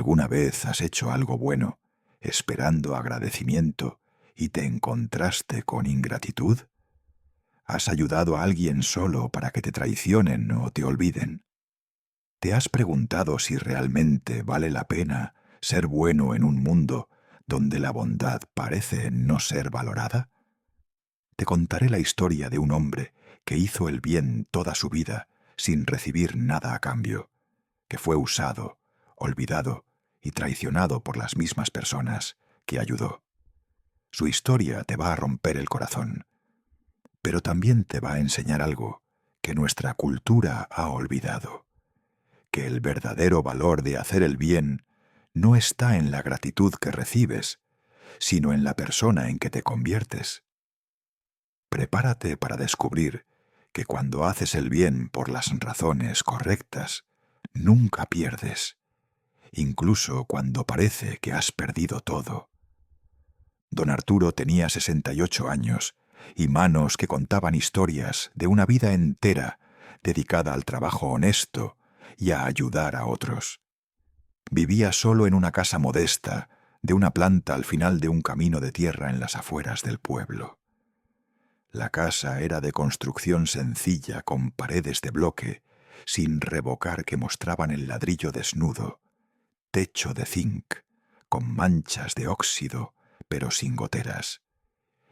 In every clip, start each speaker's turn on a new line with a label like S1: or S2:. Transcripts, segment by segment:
S1: ¿Alguna vez has hecho algo bueno, esperando agradecimiento, y te encontraste con ingratitud? ¿Has ayudado a alguien solo para que te traicionen o te olviden? ¿Te has preguntado si realmente vale la pena ser bueno en un mundo donde la bondad parece no ser valorada? Te contaré la historia de un hombre que hizo el bien toda su vida sin recibir nada a cambio, que fue usado, olvidado y traicionado por las mismas personas que ayudó. Su historia te va a romper el corazón, pero también te va a enseñar algo que nuestra cultura ha olvidado, que el verdadero valor de hacer el bien no está en la gratitud que recibes, sino en la persona en que te conviertes. Prepárate para descubrir que cuando haces el bien por las razones correctas, nunca pierdes, incluso cuando parece que has perdido todo. Don Arturo tenía 68 años y manos que contaban historias de una vida entera dedicada al trabajo honesto y a ayudar a otros. Vivía solo en una casa modesta, de una planta al final de un camino de tierra en las afueras del pueblo. La casa era de construcción sencilla, con paredes de bloque, sin revocar, que mostraban el ladrillo desnudo, techo de zinc, con manchas de óxido, pero sin goteras,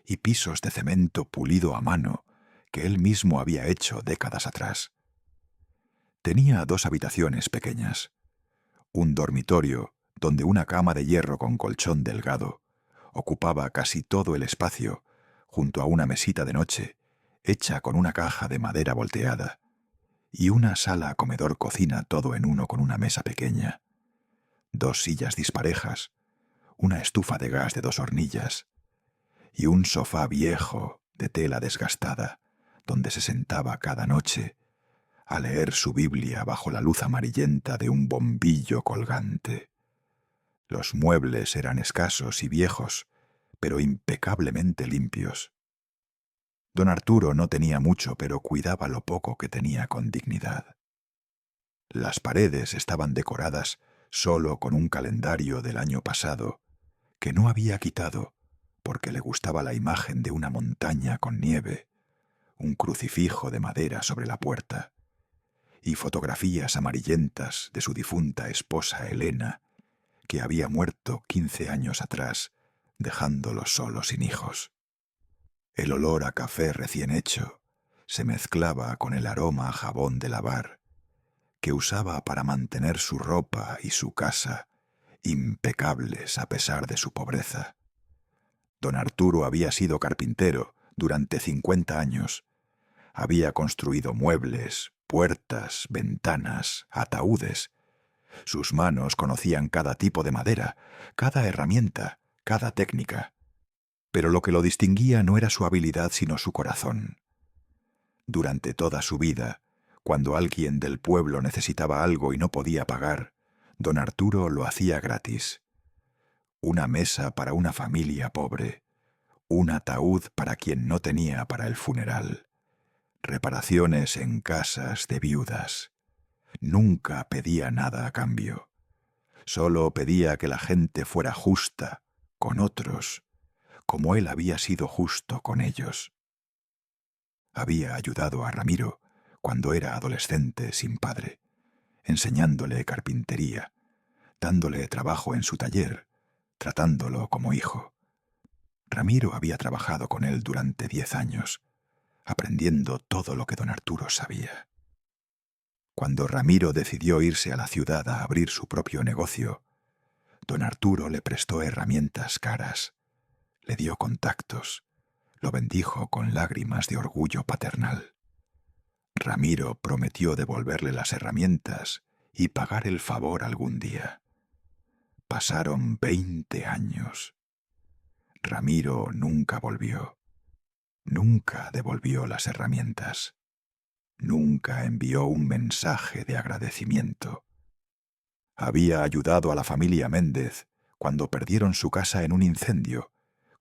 S1: y pisos de cemento pulido a mano, que él mismo había hecho décadas atrás. Tenía 2 habitaciones pequeñas, un dormitorio donde una cama de hierro con colchón delgado ocupaba casi todo el espacio, junto a una mesita de noche, hecha con una caja de madera volteada, y una sala comedor-cocina todo en uno con una mesa pequeña, 2 sillas disparejas, una estufa de gas de 2 hornillas, y un sofá viejo de tela desgastada, donde se sentaba cada noche a leer su Biblia bajo la luz amarillenta de un bombillo colgante. Los muebles eran escasos y viejos, pero impecablemente limpios. Don Arturo no tenía mucho, pero cuidaba lo poco que tenía con dignidad. Las paredes estaban decoradas solo con un calendario del año pasado, que no había quitado porque le gustaba la imagen de una montaña con nieve, un crucifijo de madera sobre la puerta, y fotografías amarillentas de su difunta esposa Elena, que había muerto 15 años atrás, dejándolo solo sin hijos. El olor a café recién hecho se mezclaba con el aroma a jabón de lavar, que usaba para mantener su ropa y su casa impecables a pesar de su pobreza. Don Arturo había sido carpintero durante 50 años. Había construido muebles, puertas, ventanas, ataúdes. Sus manos conocían cada tipo de madera, cada herramienta, cada técnica. Pero lo que lo distinguía no era su habilidad, sino su corazón. Durante toda su vida, cuando alguien del pueblo necesitaba algo y no podía pagar, don Arturo lo hacía gratis. Una mesa para una familia pobre, un ataúd para quien no tenía para el funeral, reparaciones en casas de viudas. Nunca pedía nada a cambio. Solo pedía que la gente fuera justa con otros, como él había sido justo con ellos. Había ayudado a Ramiro cuando era adolescente sin padre, enseñándole carpintería, dándole trabajo en su taller, tratándolo como hijo. Ramiro había trabajado con él durante 10 años, aprendiendo todo lo que don Arturo sabía. Cuando Ramiro decidió irse a la ciudad a abrir su propio negocio, don Arturo le prestó herramientas caras, le dio contactos, lo bendijo con lágrimas de orgullo paternal. Ramiro prometió devolverle las herramientas y pagar el favor algún día. Pasaron 20 años. Ramiro nunca volvió. Nunca devolvió las herramientas. Nunca envió un mensaje de agradecimiento. Había ayudado a la familia Méndez cuando perdieron su casa en un incendio,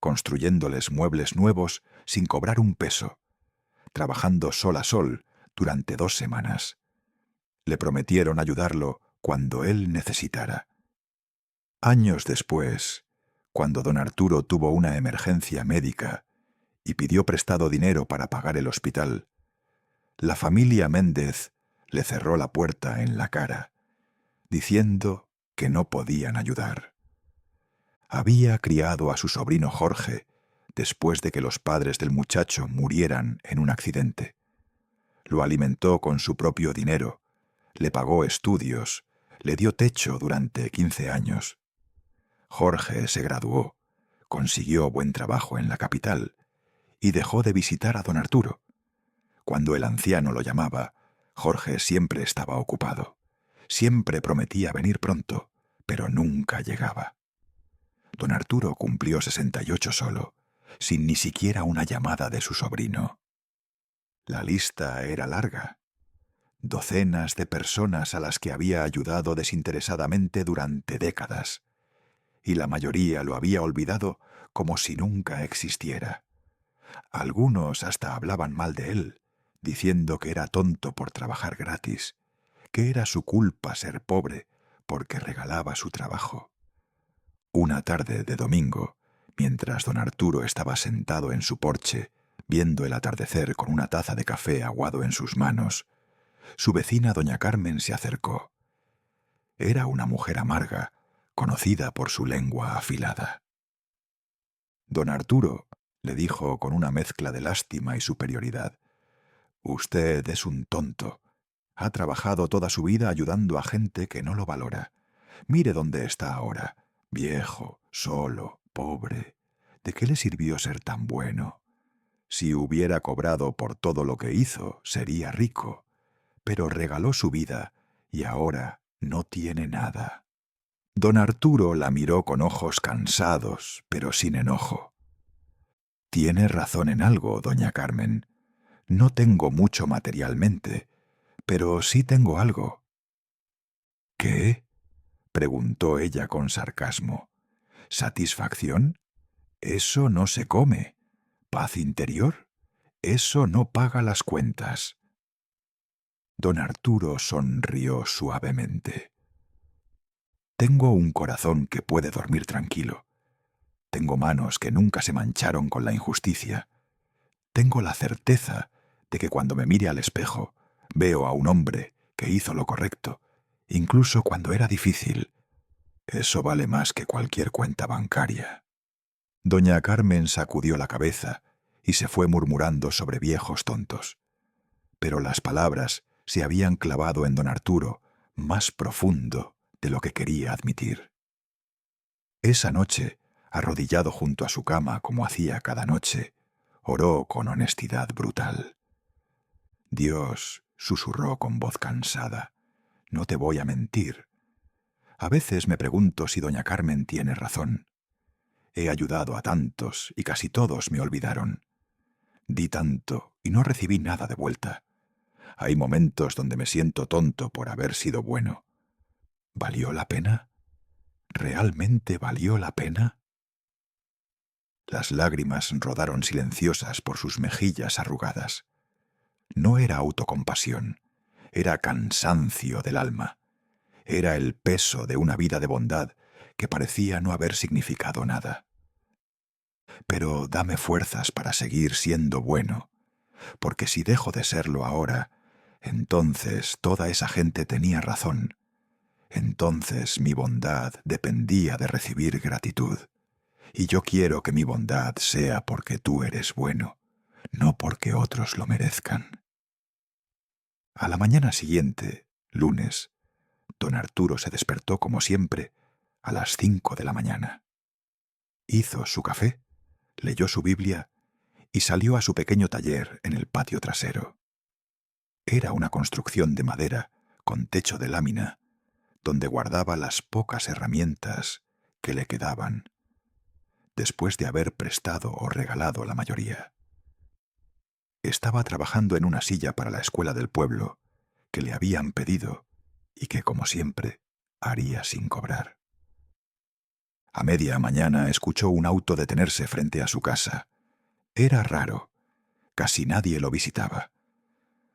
S1: construyéndoles muebles nuevos sin cobrar un peso, trabajando sol a sol durante 2 semanas. Le prometieron ayudarlo cuando él necesitara. Años después, cuando don Arturo tuvo una emergencia médica y pidió prestado dinero para pagar el hospital, la familia Méndez le cerró la puerta en la cara, diciendo que no podían ayudar. Había criado a su sobrino Jorge después de que los padres del muchacho murieran en un accidente. Lo alimentó con su propio dinero, le pagó estudios, le dio techo durante 15 años. Jorge se graduó, consiguió buen trabajo en la capital y dejó de visitar a don Arturo. Cuando el anciano lo llamaba, Jorge siempre estaba ocupado. Siempre prometía venir pronto, pero nunca llegaba. Don Arturo cumplió 68 solo, sin ni siquiera una llamada de su sobrino. La lista era larga. Docenas de personas a las que había ayudado desinteresadamente durante décadas, y la mayoría lo había olvidado como si nunca existiera. Algunos hasta hablaban mal de él, diciendo que era tonto por trabajar gratis, que era su culpa ser pobre porque regalaba su trabajo. Una tarde de domingo, mientras don Arturo estaba sentado en su porche, viendo el atardecer con una taza de café aguado en sus manos, su vecina doña Carmen se acercó. Era una mujer amarga, conocida por su lengua afilada. «Don Arturo», le dijo con una mezcla de lástima y superioridad, «usted es un tonto. Ha trabajado toda su vida ayudando a gente que no lo valora. Mire dónde está ahora, viejo, solo, pobre. ¿De qué le sirvió ser tan bueno? Si hubiera cobrado por todo lo que hizo, sería rico. Pero regaló su vida y ahora no tiene nada». Don Arturo la miró con ojos cansados, pero sin enojo. «Tiene razón en algo, doña Carmen. No tengo mucho materialmente, pero sí tengo algo». «¿Qué?», preguntó ella con sarcasmo. «¿Satisfacción? Eso no se come. ¿Paz interior? Eso no paga las cuentas». Don Arturo sonrió suavemente. «Tengo un corazón que puede dormir tranquilo. Tengo manos que nunca se mancharon con la injusticia. Tengo la certeza de que cuando me mire al espejo veo a un hombre que hizo lo correcto, incluso cuando era difícil. Eso vale más que cualquier cuenta bancaria». Doña Carmen sacudió la cabeza y se fue murmurando sobre viejos tontos. Pero las palabras se habían clavado en don Arturo más profundo de lo que quería admitir. Esa noche, arrodillado junto a su cama como hacía cada noche, oró con honestidad brutal. «Dios», susurró con voz cansada, «no te voy a mentir. A veces me pregunto si doña Carmen tiene razón. He ayudado a tantos y casi todos me olvidaron. Di tanto y no recibí nada de vuelta. Hay momentos donde me siento tonto por haber sido bueno. ¿Valió la pena? ¿Realmente valió la pena?». Las lágrimas rodaron silenciosas por sus mejillas arrugadas. No era autocompasión, era cansancio del alma. Era el peso de una vida de bondad que parecía no haber significado nada. «Pero dame fuerzas para seguir siendo bueno, porque si dejo de serlo ahora, entonces toda esa gente tenía razón. Entonces mi bondad dependía de recibir gratitud. Y yo quiero que mi bondad sea porque tú eres bueno, no porque otros lo merezcan». A la mañana siguiente, lunes, don Arturo se despertó como siempre a las 5 de la mañana. Hizo su café, leyó su Biblia y salió a su pequeño taller en el patio trasero. Era una construcción de madera con techo de lámina, donde guardaba las pocas herramientas que le quedaban, después de haber prestado o regalado la mayoría. Estaba trabajando en una silla para la escuela del pueblo, que le habían pedido y que, como siempre, haría sin cobrar. A media mañana escuchó un auto detenerse frente a su casa. Era raro. Casi nadie lo visitaba.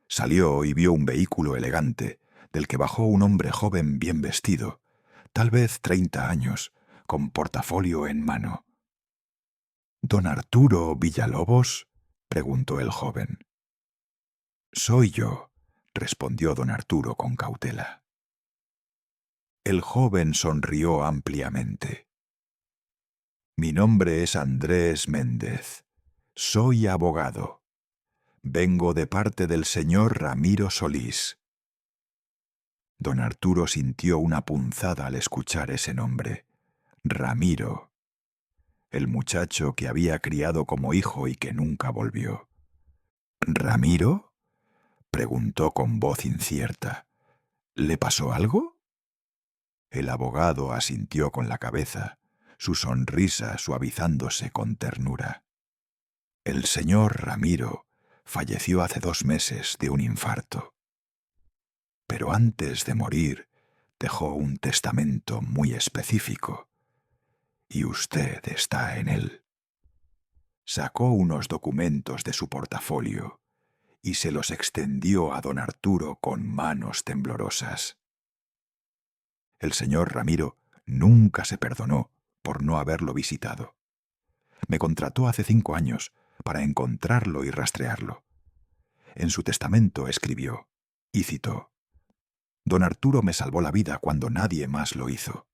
S1: Salió y vio un vehículo elegante, del que bajó un hombre joven bien vestido, tal vez 30 años, con portafolio en mano. —¿Don Arturo Villalobos? —preguntó el joven. —Soy yo —respondió don Arturo con cautela. El joven sonrió ampliamente. —Mi nombre es Andrés Méndez. Soy abogado. Vengo de parte del señor Ramiro Solís. Don Arturo sintió una punzada al escuchar ese nombre. Ramiro. El muchacho que había criado como hijo y que nunca volvió. —¿Ramiro? —preguntó con voz incierta. —¿Le pasó algo? El abogado asintió con la cabeza, su sonrisa suavizándose con ternura. El señor Ramiro falleció hace 2 meses de un infarto. Pero antes de morir dejó un testamento muy específico, y usted está en él. Sacó unos documentos de su portafolio y se los extendió a don Arturo con manos temblorosas. El señor Ramiro nunca se perdonó por no haberlo visitado. Me contrató hace 5 años para encontrarlo y rastrearlo. En su testamento escribió, y citó: «Don Arturo me salvó la vida cuando nadie más lo hizo.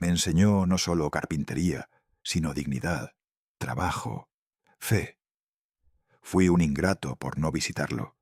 S1: Me enseñó no solo carpintería, sino dignidad, trabajo, fe. Fui un ingrato por no visitarlo.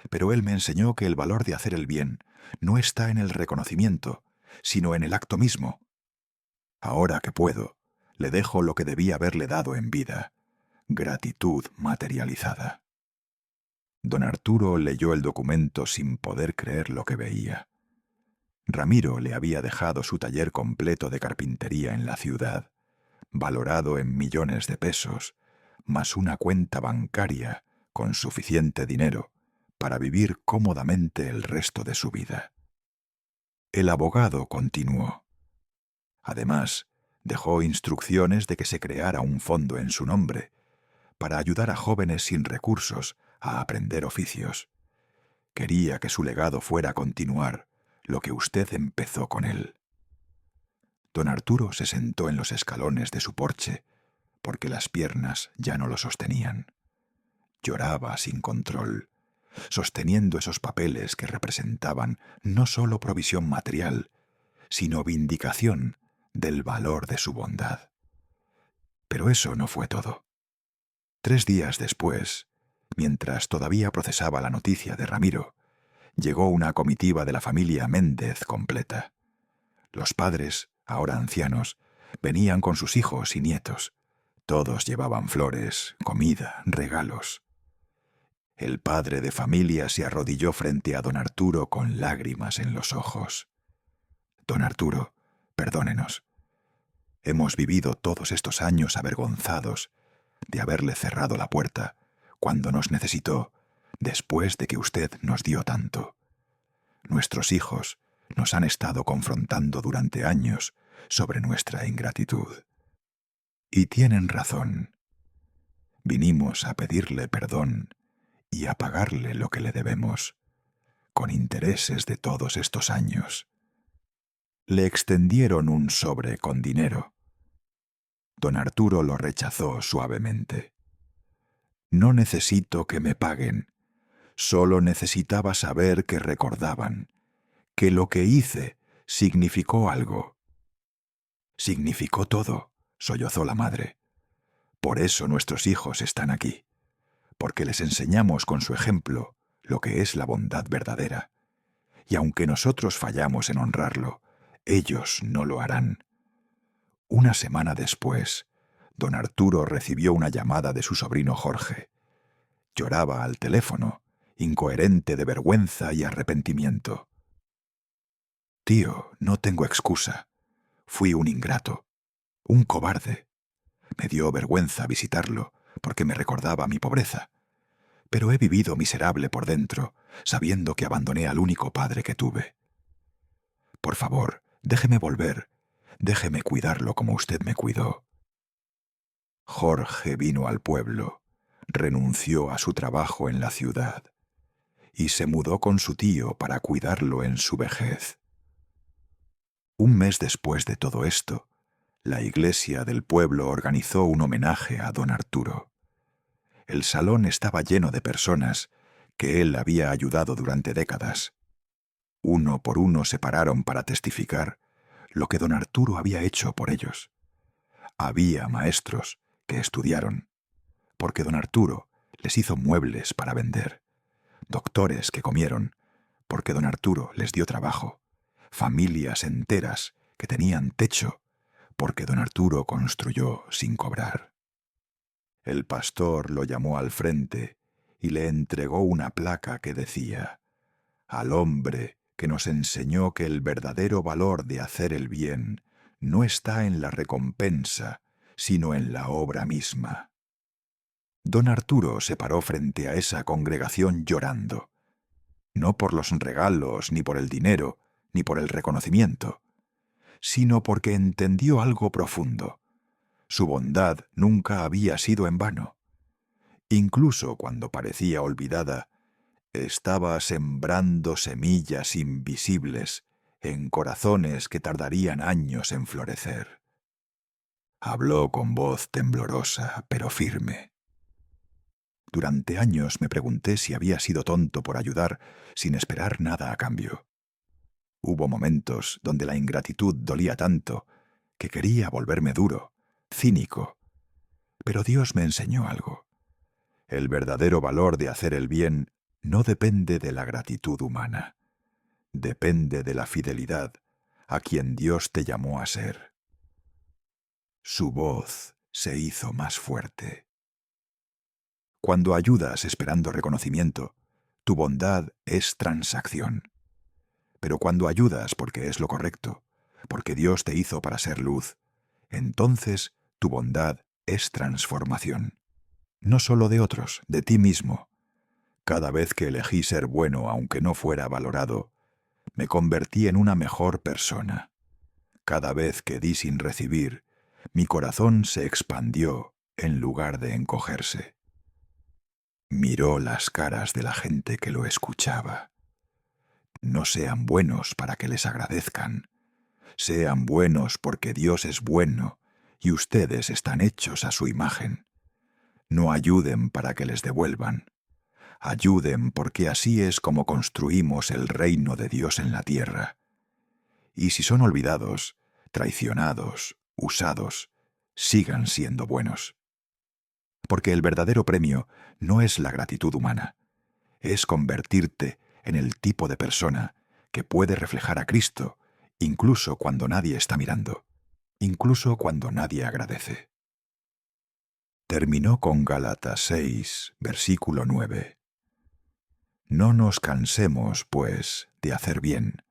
S1: Pero él me enseñó que el valor de hacer el bien no está en el reconocimiento, sino en el acto mismo. Ahora que puedo, le dejo lo que debía haberle dado en vida: gratitud materializada». Don Arturo leyó el documento sin poder creer lo que veía. Ramiro le había dejado su taller completo de carpintería en la ciudad, valorado en millones de pesos, más una cuenta bancaria con suficiente dinero para vivir cómodamente el resto de su vida. El abogado continuó. Además, dejó instrucciones de que se creara un fondo en su nombre para ayudar a jóvenes sin recursos a aprender oficios. Quería que su legado fuera a continuar lo que usted empezó con él. Don Arturo se sentó en los escalones de su porche porque las piernas ya no lo sostenían. Lloraba sin control, sosteniendo esos papeles que representaban no solo provisión material, sino vindicación del valor de su bondad. Pero eso no fue todo. 3 días después, mientras todavía procesaba la noticia de Ramiro, llegó una comitiva de la familia Méndez completa. Los padres, ahora ancianos, venían con sus hijos y nietos. Todos llevaban flores, comida, regalos. El padre de familia se arrodilló frente a don Arturo con lágrimas en los ojos. «Don Arturo, perdónenos. Hemos vivido todos estos años avergonzados de haberle cerrado la puerta cuando nos necesitó, después de que usted nos dio tanto. Nuestros hijos nos han estado confrontando durante años sobre nuestra ingratitud. Y tienen razón. Vinimos a pedirle perdón y a pagarle lo que le debemos, con intereses de todos estos años». Le extendieron un sobre con dinero. Don Arturo lo rechazó suavemente. «No necesito que me paguen. Solo necesitaba saber que recordaban, que lo que hice significó algo». «Significó todo», sollozó la madre. «Por eso nuestros hijos están aquí, porque les enseñamos con su ejemplo lo que es la bondad verdadera. Y aunque nosotros fallamos en honrarlo, ellos no lo harán». Una semana después, don Arturo recibió una llamada de su sobrino Jorge. Lloraba al teléfono, incoherente de vergüenza y arrepentimiento. «Tío, no tengo excusa. Fui un ingrato, un cobarde. Me dio vergüenza visitarlo porque me recordaba mi pobreza. Pero he vivido miserable por dentro, sabiendo que abandoné al único padre que tuve. Por favor, déjeme volver. Déjeme cuidarlo como usted me cuidó». Jorge vino al pueblo, renunció a su trabajo en la ciudad y se mudó con su tío para cuidarlo en su vejez. Un mes después de todo esto, La iglesia del pueblo organizó un homenaje a don Arturo. El salón estaba lleno de personas que él había ayudado durante décadas. Uno por uno se pararon para testificar lo que don Arturo había hecho por ellos. Había maestros que estudiaron, porque don Arturo les hizo muebles para vender, doctores que comieron, porque don Arturo les dio trabajo, familias enteras que tenían techo, porque don Arturo construyó sin cobrar. El pastor lo llamó al frente y le entregó una placa que decía: «Al hombre que nos enseñó que el verdadero valor de hacer el bien no está en la recompensa, sino en la obra misma». Don Arturo se paró frente a esa congregación llorando, no por los regalos, ni por el dinero, ni por el reconocimiento, sino porque entendió algo profundo. Su bondad nunca había sido en vano. Incluso cuando parecía olvidada, estaba sembrando semillas invisibles en corazones que tardarían años en florecer. Habló con voz temblorosa, pero firme. Durante años me pregunté si había sido tonto por ayudar sin esperar nada a cambio. Hubo momentos donde la ingratitud dolía tanto que quería volverme duro, cínico. Pero Dios me enseñó algo. El verdadero valor de hacer el bien no depende de la gratitud humana. Depende de la fidelidad a quien Dios te llamó a ser. Su voz se hizo más fuerte. Cuando ayudas esperando reconocimiento, tu bondad es transacción. Pero cuando ayudas porque es lo correcto, porque Dios te hizo para ser luz, entonces tu bondad es transformación. No solo de otros, de ti mismo. Cada vez que elegí ser bueno aunque no fuera valorado, me convertí en una mejor persona. Cada vez que di sin recibir, mi corazón se expandió en lugar de encogerse. Miró las caras de la gente que lo escuchaba. No sean buenos para que les agradezcan. Sean buenos porque Dios es bueno y ustedes están hechos a su imagen. No ayuden para que les devuelvan. Ayuden porque así es como construimos el reino de Dios en la tierra. Y si son olvidados, traicionados, usados, sigan siendo buenos. Porque el verdadero premio no es la gratitud humana, es convertirte en el tipo de persona que puede reflejar a Cristo, incluso cuando nadie está mirando, incluso cuando nadie agradece. Terminó con Gálatas 6, versículo 9. No nos cansemos, pues, de hacer bien,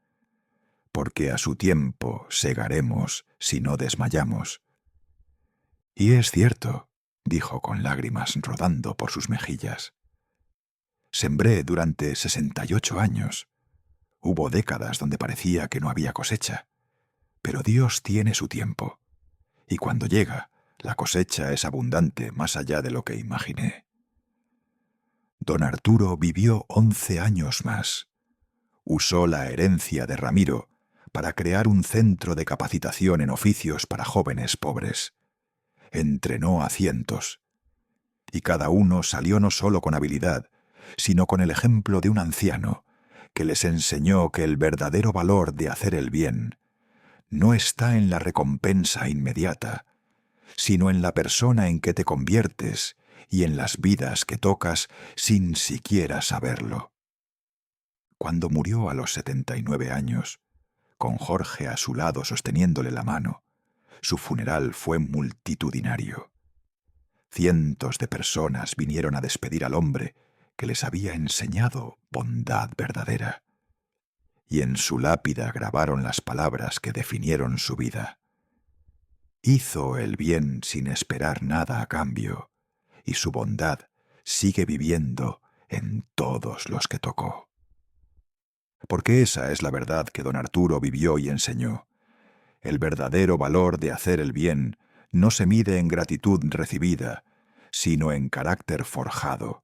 S1: porque a su tiempo segaremos si no desmayamos. Y es cierto, dijo con lágrimas rodando por sus mejillas. Sembré durante 68 años. Hubo décadas donde parecía que no había cosecha. Pero Dios tiene su tiempo. Y cuando llega, la cosecha es abundante más allá de lo que imaginé. Don Arturo vivió 11 años más. Usó la herencia de Ramiro para crear un centro de capacitación en oficios para jóvenes pobres. Entrenó a cientos. Y cada uno salió no solo con habilidad, sino con el ejemplo de un anciano que les enseñó que el verdadero valor de hacer el bien no está en la recompensa inmediata, sino en la persona en que te conviertes y en las vidas que tocas sin siquiera saberlo. Cuando murió a los 79 años, con Jorge a su lado sosteniéndole la mano, su funeral fue multitudinario. Cientos de personas vinieron a despedir al hombre que les había enseñado bondad verdadera. Y en su lápida grabaron las palabras que definieron su vida. Hizo el bien sin esperar nada a cambio, y su bondad sigue viviendo en todos los que tocó. Porque esa es la verdad que don Arturo vivió y enseñó. El verdadero valor de hacer el bien no se mide en gratitud recibida, sino en carácter forjado.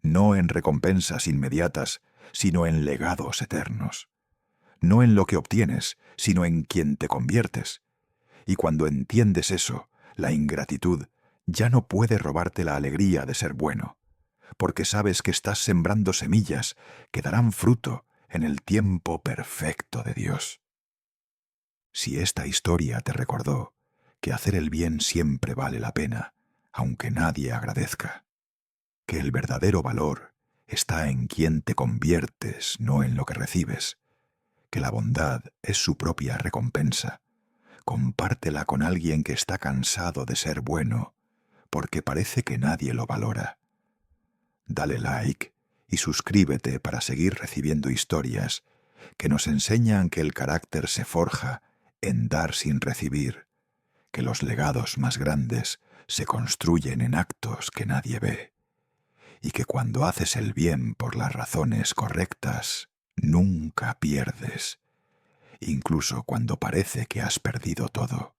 S1: No en recompensas inmediatas, sino en legados eternos. No en lo que obtienes, sino en quien te conviertes. Y cuando entiendes eso, la ingratitud ya no puede robarte la alegría de ser bueno, porque sabes que estás sembrando semillas que darán fruto en el tiempo perfecto de Dios. Si esta historia te recordó que hacer el bien siempre vale la pena, aunque nadie agradezca, que el verdadero valor está en quien te conviertes, no en lo que recibes, que la bondad es su propia recompensa, compártela con alguien que está cansado de ser bueno, porque parece que nadie lo valora. Dale like y suscríbete para seguir recibiendo historias que nos enseñan que el carácter se forja en dar sin recibir, que los legados más grandes se construyen en actos que nadie ve, y que cuando haces el bien por las razones correctas, nunca pierdes, incluso cuando parece que has perdido todo.